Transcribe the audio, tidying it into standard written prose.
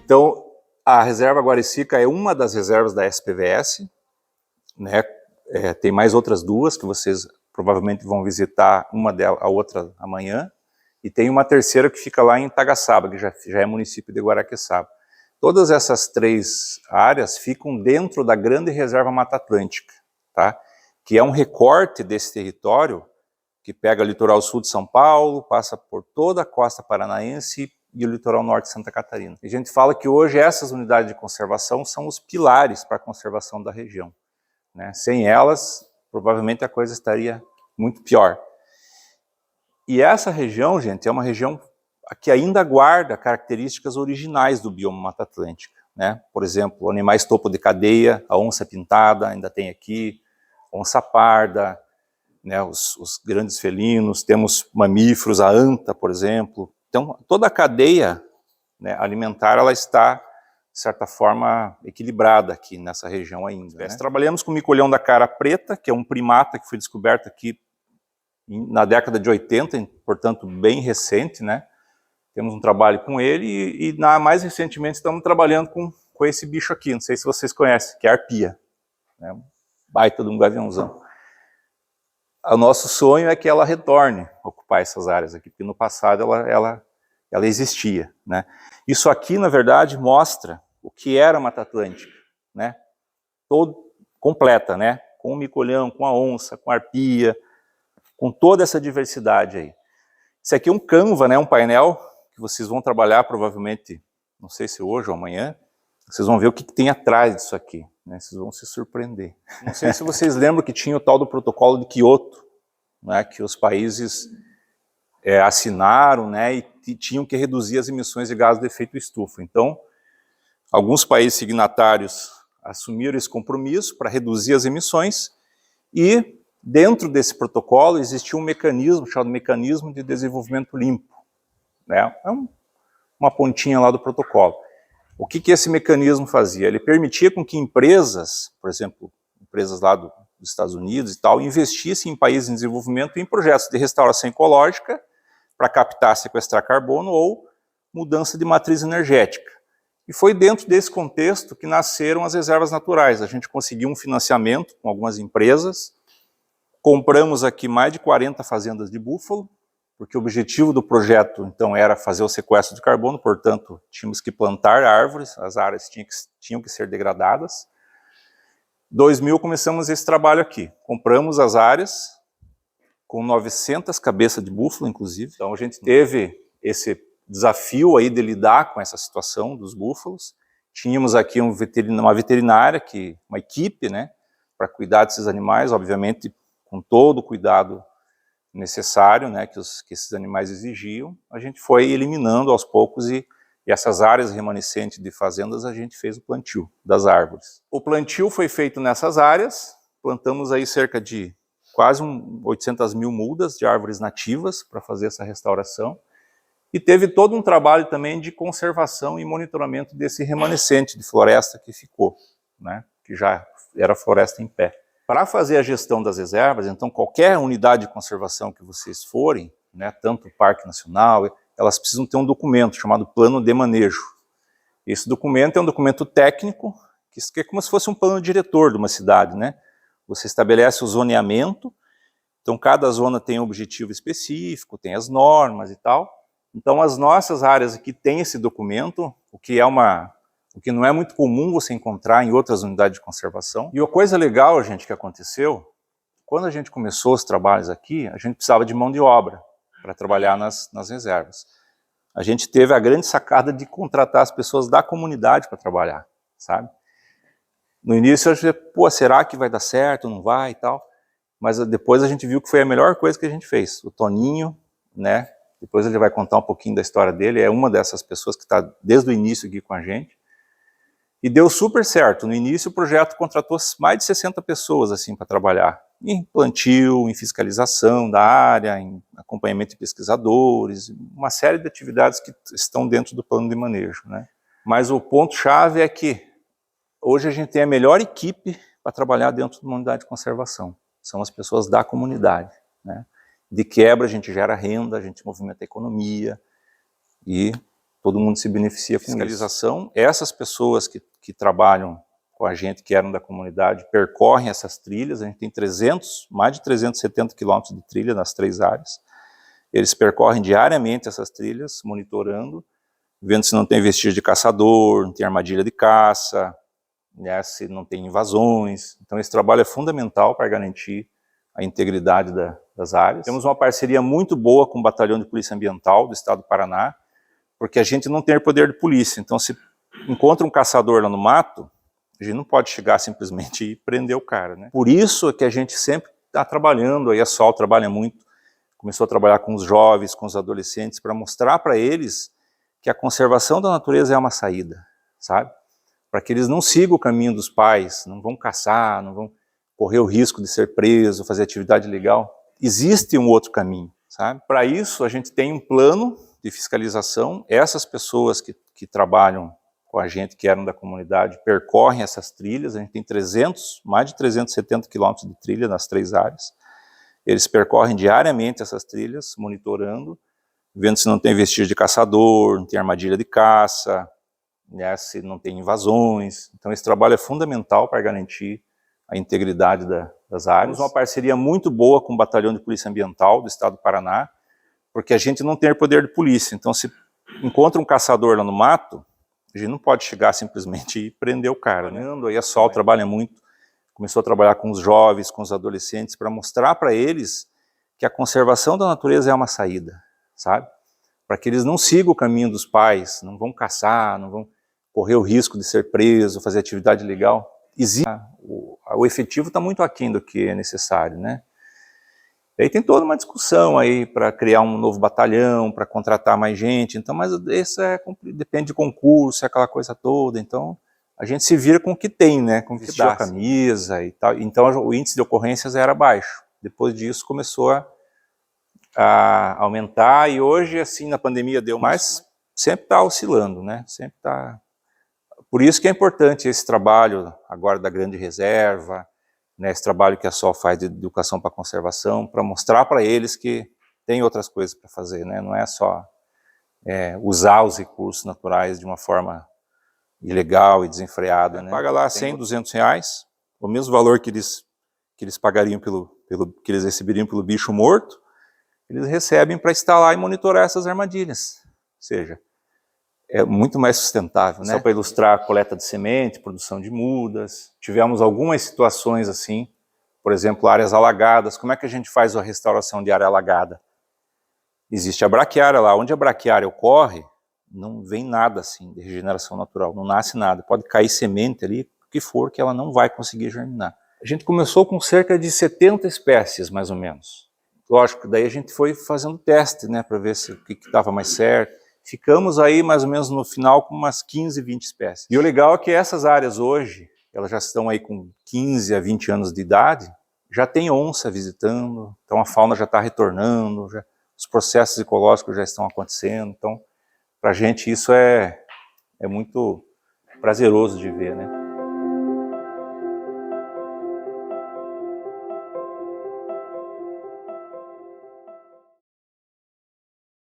Então, a reserva Guaricica é uma das reservas da SPVS, né? Tem mais outras duas que vocês provavelmente vão visitar, a outra amanhã, e tem uma terceira que fica lá em Tagaçaba, que já é município de Guaraqueçaba. Todas essas 3 áreas ficam dentro da grande reserva Mata Atlântica, tá? Que é um recorte desse território que pega o litoral sul de São Paulo, passa por toda a costa paranaense e o litoral norte de Santa Catarina. A gente fala que hoje essas unidades de conservação são os pilares para a conservação da região, né? Sem elas, provavelmente a coisa estaria muito pior. E essa região, gente, é uma região que ainda guarda características originais do bioma Mata Atlântica, né? Por exemplo, animais topo de cadeia, a onça pintada ainda tem aqui, onça parda, né, os grandes felinos, temos mamíferos, a anta, por exemplo. Então, toda a cadeia, né, alimentar, ela está, de certa forma, equilibrada aqui nessa região ainda, né? Trabalhamos com o mico-olhão da cara preta, que é um primata que foi descoberto aqui na década de 80, portanto, bem recente, né? Temos um trabalho com ele e mais recentemente estamos trabalhando com esse bicho aqui, não sei se vocês conhecem, que é a arpia, né? Um baita de um gaviãozão. O nosso sonho é que ela retorne a ocupar essas áreas aqui, porque no passado ela existia, né? Isso aqui, na verdade, mostra o que era a Mata Atlântica, né? Completa, né? Com o mico-olhão, com a onça, com a arpia, com toda essa diversidade aí. Isso aqui é um Canva, né? Um painel que vocês vão trabalhar provavelmente, não sei se hoje ou amanhã, vocês vão ver o que tem atrás disso aqui, né? Vocês vão se surpreender. Não sei se vocês lembram que tinha o tal do protocolo de Kyoto, né? Que os países assinaram, né? E tinham que reduzir as emissões de gases de efeito estufa. Então, alguns países signatários assumiram esse compromisso para reduzir as emissões e dentro desse protocolo existia um mecanismo chamado Mecanismo de Desenvolvimento Limpo, né? É uma pontinha lá do protocolo. O que esse mecanismo fazia? Ele permitia com que empresas, por exemplo, empresas lá dos Estados Unidos e tal, investissem em países em desenvolvimento em projetos de restauração ecológica para captar, sequestrar carbono ou mudança de matriz energética. E foi dentro desse contexto que nasceram as reservas naturais. A gente conseguiu um financiamento com algumas empresas, compramos aqui mais de 40 fazendas de búfalo, porque o objetivo do projeto, então, era fazer o sequestro de carbono, portanto, tínhamos que plantar árvores, as áreas tinham que ser degradadas. Em 2000 começamos esse trabalho aqui, compramos as áreas, com 900 cabeças de búfalo, inclusive. Então, a gente teve esse desafio aí de lidar com essa situação dos búfalos. Tínhamos aqui uma veterinária, uma equipe, né, para cuidar desses animais, obviamente, com todo o cuidado necessário, né, que esses animais exigiam. A gente foi eliminando aos poucos e essas áreas remanescentes de fazendas a gente fez o plantio das árvores. O plantio foi feito nessas áreas, plantamos aí cerca de quase 800 mil mudas de árvores nativas para fazer essa restauração e teve todo um trabalho também de conservação e monitoramento desse remanescente de floresta que ficou, né, que já era floresta em pé. Para fazer a gestão das reservas, então qualquer unidade de conservação que vocês forem, né, tanto o Parque Nacional, elas precisam ter um documento chamado Plano de Manejo. Esse documento é um documento técnico, que é como se fosse um plano diretor de uma cidade, né? Você estabelece o zoneamento, então cada zona tem um objetivo específico, tem as normas e tal. Então as nossas áreas aqui têm esse documento, o que não é muito comum você encontrar em outras unidades de conservação. E a coisa legal, gente, que aconteceu, quando a gente começou os trabalhos aqui, a gente precisava de mão de obra para trabalhar nas reservas. A gente teve a grande sacada de contratar as pessoas da comunidade para trabalhar, sabe? No início, a gente, pô, será que vai dar certo, não vai e tal? Mas depois a gente viu que foi a melhor coisa que a gente fez. O Toninho, né? Depois ele vai contar um pouquinho da história dele, é uma dessas pessoas que está desde o início aqui com a gente. E deu super certo. No início o projeto contratou mais de 60 pessoas assim para trabalhar. Em plantio, em fiscalização da área, em acompanhamento de pesquisadores, uma série de atividades que estão dentro do plano de manejo, né? Mas o ponto-chave é que hoje a gente tem a melhor equipe para trabalhar dentro de uma unidade de conservação. São as pessoas da comunidade, né? De quebra a gente gera renda, a gente movimenta a economia e todo mundo se beneficia com fiscalização. Essas pessoas que trabalham com a gente, que eram da comunidade, percorrem essas trilhas. A gente tem mais de 370 quilômetros de trilha nas 3 áreas. Eles percorrem diariamente essas trilhas, monitorando, vendo se não tem vestígio de caçador, não tem armadilha de caça, né, se não tem invasões. Então esse trabalho é fundamental para garantir a integridade das áreas. Temos uma parceria muito boa com o Batalhão de Polícia Ambiental do Estado do Paraná, porque a gente não tem poder de polícia. Então se encontra um caçador lá no mato, a gente não pode chegar simplesmente e prender o cara, né? Por isso é que a gente sempre está trabalhando, aí a SOL trabalha muito, começou a trabalhar com os jovens, com os adolescentes, para mostrar para eles que a conservação da natureza é uma saída, sabe? Para que eles não sigam o caminho dos pais, não vão caçar, não vão correr o risco de ser preso, fazer atividade ilegal. Existe um outro caminho, sabe? Para isso, a gente tem um plano de fiscalização. Essas pessoas que trabalham com a gente, que eram da comunidade, percorrem essas trilhas. A gente tem mais de 370 quilômetros de trilha nas 3 áreas. Eles percorrem diariamente essas trilhas, monitorando, vendo se não tem vestígio de caçador, não tem armadilha de caça, né, se não tem invasões. Então esse trabalho é fundamental para garantir a integridade das áreas. Temos uma parceria muito boa com o Batalhão de Polícia Ambiental do Estado do Paraná, porque a gente não tem poder de polícia. Então se encontra um caçador lá no mato, a gente não pode chegar simplesmente e prender o cara, né? Aí a SOL trabalha muito, começou a trabalhar com os jovens, com os adolescentes, para mostrar para eles que a conservação da natureza é uma saída, sabe? Para que eles não sigam o caminho dos pais, não vão caçar, não vão correr o risco de ser preso, fazer atividade ilegal. O efetivo está muito aquém do que é necessário, né? E aí tem toda uma discussão aí para criar um novo batalhão, para contratar mais gente. Então, mas isso depende de concurso, aquela coisa toda. Então a gente se vira com o que tem, né? Com o que dá, a camisa e tal. Então o índice de ocorrências era baixo. Depois disso começou a aumentar, e hoje, assim, na pandemia deu mais, sempre está oscilando, né? Sempre está. Por isso que é importante esse trabalho agora da Grande Reserva, né? Esse trabalho que a SOL faz de educação para conservação, para mostrar para eles que tem outras coisas para fazer, né? Não é só usar os recursos naturais de uma forma ilegal e desenfreada, né? Paga lá 100, 200 reais, o mesmo valor que eles pagariam que eles receberiam pelo bicho morto, eles recebem para instalar e monitorar essas armadilhas. Ou seja, é muito mais sustentável, né? Só para ilustrar a coleta de semente, produção de mudas. Tivemos algumas situações assim, por exemplo, áreas alagadas. Como é que a gente faz a restauração de área alagada? Existe a braquiária lá. Onde a braquiária ocorre, não vem nada assim de regeneração natural, não nasce nada. Pode cair semente ali, o que for, que ela não vai conseguir germinar. A gente começou com cerca de 70 espécies, mais ou menos. Lógico, daí a gente foi fazendo teste, né, para ver o que dava mais certo. Ficamos aí mais ou menos no final com umas 15, 20 espécies. E o legal é que essas áreas hoje, elas já estão aí com 15 a 20 anos de idade, já tem onça visitando, então a fauna já está retornando, os processos ecológicos já estão acontecendo. Então, para a gente isso é muito prazeroso de ver, né?